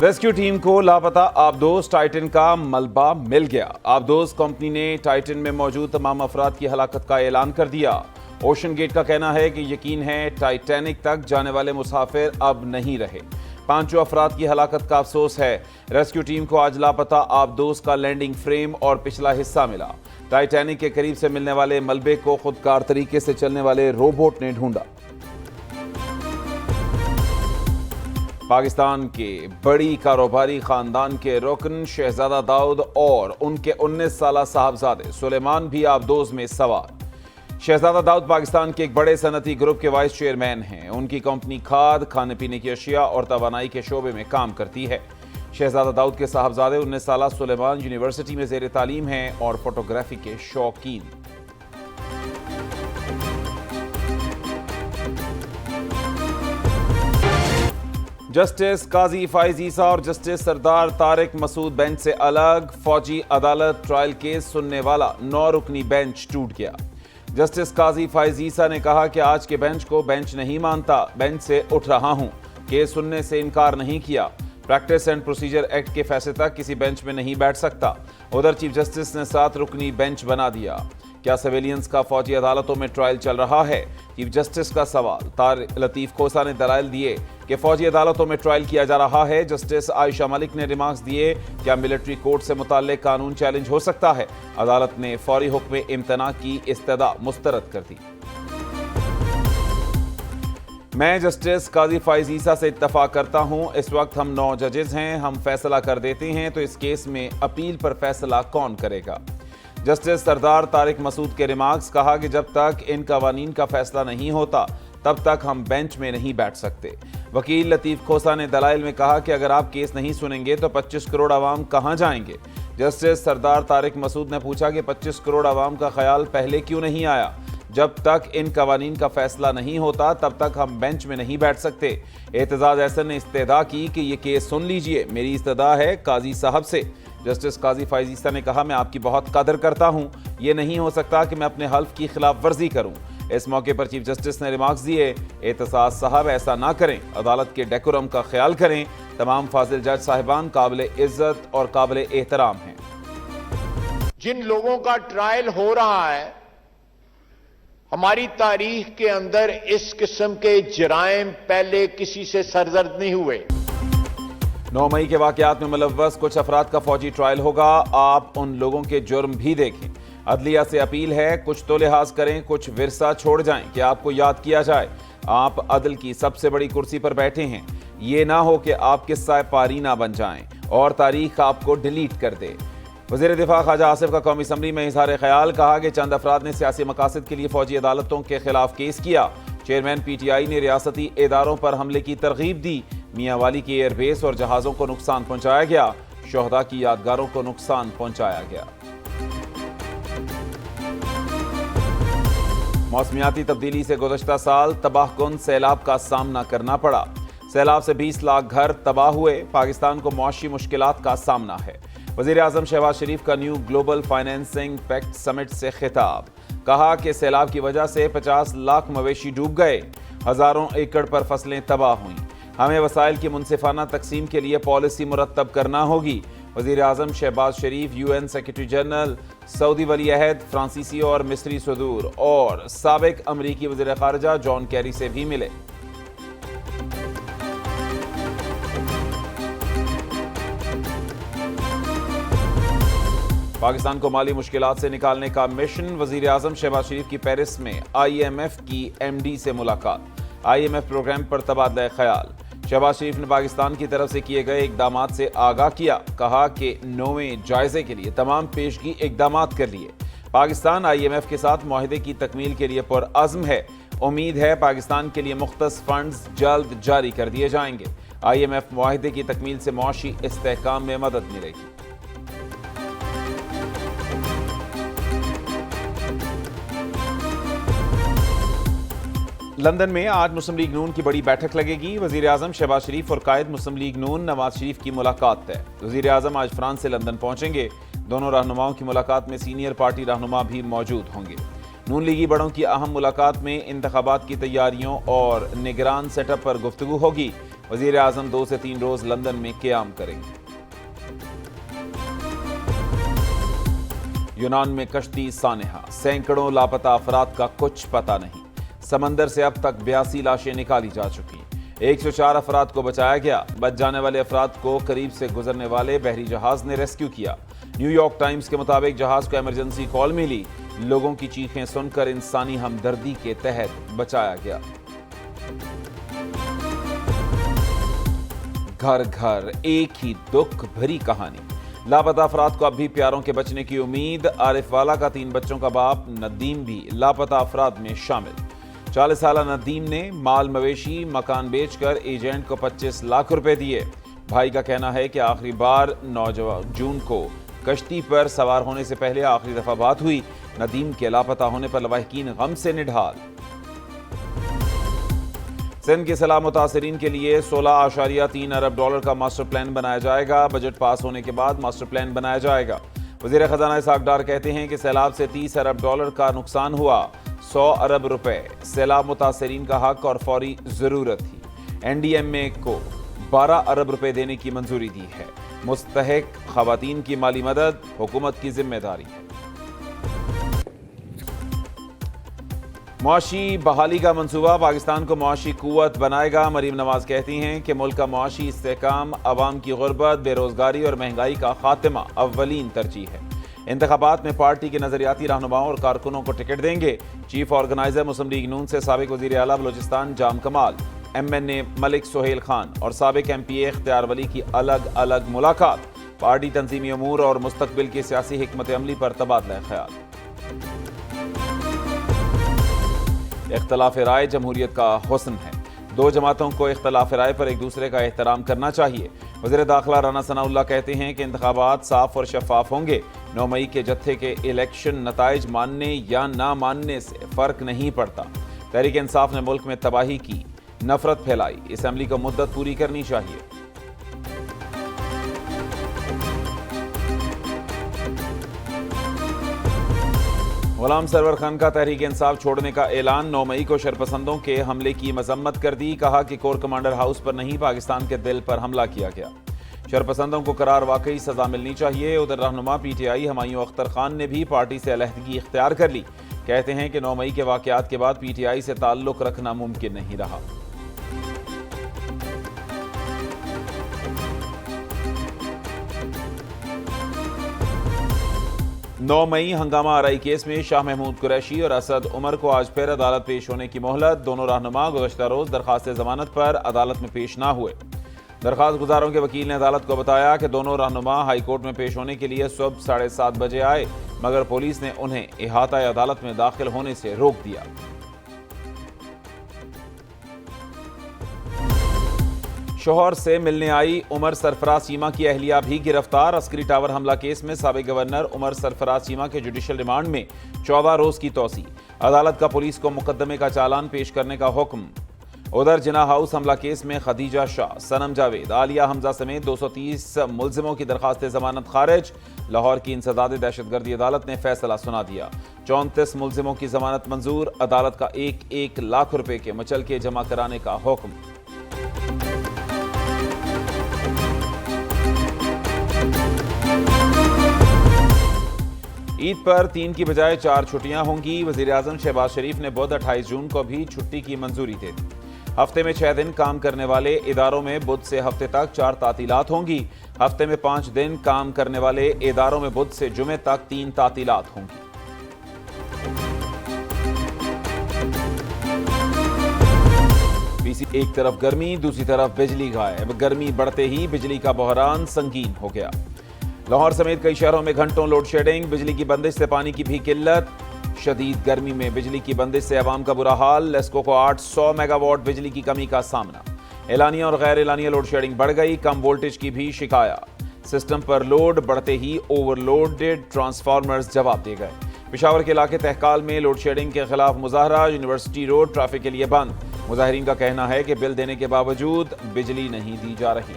Rescue team को लापता आबदोज Titan का मलबा मिल गया। आबदोज कंपनी ने टाइटन में मौजूद तमाम अफराद की हलाकत का ऐलान कर दिया। ओशन गेट का कहना है कि यकीन है टाइटैनिक तक जाने वाले मुसाफिर अब नहीं रहे। 5 अफराद की हलाकत का अफसोस है। रेस्क्यू टीम को आज लापता आबदोज का लैंडिंग फ्रेम और पिछला हिस्सा मिला। टाइटैनिक के करीब से मिलने वाले मलबे को खुदकार तरीके से चलने वाले रोबोट ने ढूंढा। पाकिस्तान के बड़ी कारोबारी खानदान के रुकन शहजादा दाऊद और उनके 19 साला साहबजादे सुलेमान भी आबदोज में सवार। शहजादा दाऊद पाकिस्तान के एक बड़े सनती ग्रुप के वाइस चेयरमैन हैं। उनकी कंपनी खाद, खाने पीने की अशिया और तवानाई के शोबे में काम करती है। शहजादा दाऊद के साहबजादे 19 साला सुलेमान यूनिवर्सिटी में ज़ेर तालीम हैं और फोटोग्राफी के शौकीन। जस्टिस काजी फाइज ईसा और जस्टिस सरदार तारिक मसूद बेंच से अलग। फौजी अदालत ट्रायल केस सुनने वाला 9 रुकनी बेंच टूट गया। जस्टिस काजी फाइज ईसा ने कहा कि आज के बेंच को बेंच नहीं मानता, बेंच से उठ रहा हूं। केस सुनने से इनकार नहीं किया। प्रैक्टिस एंड प्रोसीजर एक्ट के फैसले तक किसी बेंच में नहीं बैठ सकता। उधर चीफ जस्टिस ने 7 रुकनी बेंच बना दिया। क्या सिविलियंस का फौजी अदालतों में ट्रायल चल रहा है? चीफ जस्टिस का सवाल। तारिक लतीफ खोसा ने दलाइल दिए कि फौजी अदालतों में ट्रायल किया जा रहा है। जस्टिस आयशा मलिक ने रिमार्क्स दिए, क्या मिलिट्री कोर्ट से मुताल्लिक कानून चैलेंज हो सकता है? अदालत ने फौरी हुक्म इम्तना की इस्तदा मुस्तरद कर दी। मैं जस्टिस काजी फाइज ईसा से इत्तफाक करता हूं। इस वक्त हम 9 जजेस हैं, हम फैसला कर देते हैं तो इस केस में अपील पर फैसला कौन करेगा? जस्टिस सरदार तारिक मसूद के रिमार्क्स। कहा कि जब तक इन कवानीन का फैसला नहीं होता तब तक हम बेंच में नहीं बैठ सकते। वकील लतीफ खोसा ने दलाइल में कहा कि अगर आप केस नहीं सुनेंगे तो 25 करोड़ आवाम कहां जाएंगे? जस्टिस सरदार तारिक मसूद ने पूछा कि 25 करोड़ आवाम का ख्याल पहले क्यों नहीं आया? जब तक इन कवानीन का फैसला नहीं होता तब तक हम बेंच में नहीं बैठ सकते। एतजाज एहसन ने इस्तदा की कि ये केस सुन लीजिए, मेरी इस्तदा है काजी साहब से। जस्टिस काजी फाइज ईसा ने कहा, मैं आपकी बहुत कदर करता हूं, ये नहीं हो सकता कि मैं अपने हल्फ की खिलाफ वर्जी करूं। इस मौके पर चीफ जस्टिस ने रिमार्क्स दिए, एतजाज साहब ऐसा ना करें, अदालत के डेकोरम का ख्याल करें। तमाम फाजिल जज साहिबान काबिल इज्जत और काबिल एहतराम हैं। जिन लोगों का ट्रायल हो रहा है, हमारी तारीख के अंदर इस किस्म के जराइम पहले किसी से सरजर्द नहीं हुए। 9 मई के वाकयात में मुलव्वस कुछ अफराद का फौजी ट्रायल होगा। आप उन लोगों के जुर्म भी देखें। अदलिया से अपील है, कुछ तो लिहाज करें, कुछ विरसा छोड़ जाएं कि आपको याद किया जाए। आप अदल की सबसे बड़ी कुर्सी पर बैठे हैं, ये ना हो कि आप किस्सा पारी ना बन जाएं और तारीख आपको डिलीट कर दे। वज़ीर दिफा ख्वाजा आसिफ का कौमी असम्बली में इजहार ख्याल। कहा कि चंद अफराद ने सियासी मकासद के लिए फौजी अदालतों के खिलाफ केस किया। चेयरमैन PTI ने रियासती इदारों पर हमले की तरगीब दी। मियां वाली की एयरबेस और जहाज़ों को नुकसान पहुंचाया गया। शोहदा की यादगारों को नुकसान पहुंचाया गया। मौसमियाती तब्दीली से गुज़श्ता साल तबाहकुन सैलाब का सामना करना पड़ा। सैलाब से 20 लाख घर तबाह हुए। पाकिस्तान को मुआशी मुश्किलात का सामना है। वज़ीर आज़म शहबाज शरीफ का new global financing pact summit से खिताब। कहा कि सैलाब की वजह से 50 लाख मवेशी डूब गए, हज़ारों एकड़ पर फसलें तबाह हुई। हमें वसाइल की मुनसिफाना तकसीम के लिए पॉलिसी मुरतब करना होगी। वज़ीर आज़म शहबाज शरीफ UN सेक्रेटरी जनरल, सऊदी वली अहद, फ्रांसीसी और मिस्री सदूर और साबिक अमरीकी वज़ीर ख़ारिजा जॉन कैरी से भी मिले। पाकिस्तान को माली मुश्किलात से निकालने का मिशन। वज़ीर आज़म शहबाज शरीफ की पेरिस में IMF की MD से मुलाकात। IMF प्रोग्राम पर तबादला ख्याल। शहबाज शरीफ ने पाकिस्तान की तरफ से किए गए इकदामात से आगाह किया। कहा कि 9वें जायजे के लिए तमाम पेशगी इकदामात कर लिए। पाकिस्तान IMF के साथ मुआहदे की तकमील के लिए पुरअज़्म है। उम्मीद है पाकिस्तान के लिए मुख्तस फंड्स जल्द जारी कर दिए जाएंगे। IMF मुआहदे की तकमील से मुआशी इस्तेहकाम में मदद मिलेगी। लंदन में आज मुस्लिम लीग नून की बड़ी बैठक लगेगी। वज़ीर आज़म शहबाज शरीफ और कायद मुस्लिम लीग नून नवाज शरीफ की मुलाकात है। वज़ीर आज़म आज फ्रांस से लंदन पहुंचेंगे। दोनों रहनुमाओं की मुलाकात में सीनियर पार्टी रहनुमा भी मौजूद होंगे। नून लीगी बड़ों की अहम मुलाकात में इंतखाबात की तैयारियों और निगरान सेटअप पर गुफ्तगू होगी। वजीर आजम 2 से 3 रोज लंदन में क़याम करेंगे। यूनान में कश्ती सानेहा, सैकड़ों लापता अफराद का कुछ पता नहीं। समंदर से अब तक 82 लाशें निकाली जा चुकी। 104 अफराद को बचाया गया। बच जाने वाले अफराद को करीब से गुजरने वाले बहरी जहाज ने रेस्क्यू किया। न्यूयॉर्क टाइम्स के मुताबिक जहाज को इमरजेंसी कॉल मिली। लोगों की चीखें सुनकर इंसानी हमदर्दी के तहत बचाया गया। घर घर एक ही दुख भरी कहानी। लापता अफराद को अब भी प्यारों के बचने की उम्मीद। आरिफ वाला का 3 बच्चों का बाप नदीम भी लापता अफराद में शामिल। 40 साल नदीम ने माल मवेशी मकान बेचकर एजेंट को 25 लाख रुपए दिए। भाई का कहना है कि आखिरी बार 9 जून को कश्ती पर सवार होने से पहले आखिरी दफा बात हुई। नदीम के लापता होने पर लवाहिकीन गम से निढाल। सिंध के सैलाब मुतासरीन के लिए 16.3 अरब डॉलर का मास्टर प्लान बनाया जाएगा। बजट पास होने के बाद मास्टर प्लान बनाया जाएगा। वजीर खजाना इसहाक डार कहते हैं कि सैलाब से 30 अरब डॉलर का नुकसान हुआ। 100 अरब रुपए सैलाब मुतासरीन का हक और फौरी जरूरत थी। NDMA को 12 अरब रुपए देने की मंजूरी दी है। मुस्तहिक खवातीन की माली मदद हुकूमत की जिम्मेदारी है। मुआशी बहाली का मंसूबा पाकिस्तान को मुआशी कुव्वत बनाएगा। मरीम नवाज कहती हैं कि मुल्क का मुआशी इस्तेहकाम, अवाम की गुर्बत, बेरोजगारी और महंगाई का खात्मा अव्वलीन तरजीह है। इंतखाबात में पार्टी के नजरियाती रहनुमाओं और कारकुनों को टिकट देंगे। चीफ ऑर्गेनाइजर मुस्लिम लीग नून से साबिक वजीर आला बलोचिस्तान जाम कमाल, MNA मलिक सोहेल खान और साबिक MPA इख्तियार वली की अलग अलग मुलाकात। पार्टी तंजीमी अमूर और मुस्तकबिल की सियासी हिकमत अमली पर तबादला ख्याल। इख्तलाफ राय जमहूरियत का हुस्न है। 2 जमातों को इख्तलाफ राय पर एक दूसरे का एहतराम करना चाहिए। वज़ीर दाखिला राना सनाउल्लाह कहते हैं कि इंतखाबात साफ और शफाफ होंगे। 9 मई के जत्थे के इलेक्शन नताइज मानने या ना मानने से फर्क नहीं पड़ता। तहरीक इंसाफ ने मुल्क में तबाही की, नफरत फैलाई। असेंबली को मुद्दत पूरी करनी चाहिए। गुलाम सरवर खान का तहरीक इंसाफ छोड़ने का ऐलान। 9 मई को शरपसंदों के हमले की मजम्मत कर दी। कहा कि कोर कमांडर हाउस पर नहीं, पाकिस्तान के दिल पर हमला किया गया। शरपसंदों को करार वाकई सजा मिलनी चाहिए। उधर रहनुमा PTI हुमायूं अख्तर खान ने भी पार्टी से अलहदगी इख्तियार कर ली। कहते हैं कि 9 मई के वाकयात के बाद PTI से ताल्लुक रखना मुमकिन नहीं रहा। नौ मई हंगामा आरई केस में शाह महमूद कुरैशी और असद उमर को आज फिर अदालत पेश होने की मोहलत। दोनों रहनुमा गुज़श्ता रोज दरखास्त जमानत पर अदालत में पेश ना हुए। दरखास्त गुजारों के वकील ने अदालत को बताया कि दोनों रहनुमा हाई कोर्ट में पेश होने के लिए सुबह 7:30 बजे आए, मगर पुलिस ने उन्हें इहाता अदालत में दाखिल होने से रोक दिया। शोहर से मिलने आई उमर सरफराज चीमा की अहलिया भी गिरफ्तार। अस्करी टावर हमला केस में साबिक गवर्नर उमर सरफराज चीमा के जुडिशल रिमांड में 14 रोज की तौसी। अदालत का पुलिस को मुकदमे का चालान पेश करने का हुक्म। उधर जिना हाउस हमला केस में खदीजा शाह, सनम जावेद, आलिया हमजा समेत 230 मुलजिमों की दरखास्त जमानत खारिज। लाहौर की इंसदाद दहशतगर्दी अदालत ने फैसला सुना दिया। 34 मुलजिमों की जमानत मंजूर। अदालत का 1-1 लाख रुपए के मुचलके जमा कराने का हुक्म। ईद पर 3 की बजाय 4 छुट्टियां होंगी। वजीर आजम शहबाज शरीफ ने बुध 28 जून को भी छुट्टी की मंजूरी दे दी। हफ्ते में 6 दिन काम करने वाले इदारों में बुध से हफ्ते तक 4 तातीलात होंगी। हफ्ते में 5 दिन काम करने वाले इदारों में बुध से जुमे तक 3 तातीलात होंगी। एक तरफ गर्मी, दूसरी तरफ बिजली गायब। गर्मी बढ़ते ही बिजली का बहरान संगीन हो गया। लाहौर समेत कई शहरों में घंटों लोड शेडिंग। बिजली की बंदिश से पानी की भी किल्लत। शदीद गर्मी में बिजली की बंदिश से अवाम का बुरा हाल। लेस्को को 800 मेगावाट बिजली की कमी का सामना। एलानिया और गैर एलानिया लोड शेडिंग बढ़ गई। कम वोल्टेज की भी शिकायत। सिस्टम पर लोड बढ़ते ही ओवरलोडेड ट्रांसफार्मर्स जवाब दे गए। पेशावर के इलाके तहकाल में लोड शेडिंग के खिलाफ मुजाहरा। यूनिवर्सिटी रोड ट्रैफिक के लिए बंद। मुजाहिरीन का कहना है कि बिल देने के बावजूद बिजली नहीं दी जा रही।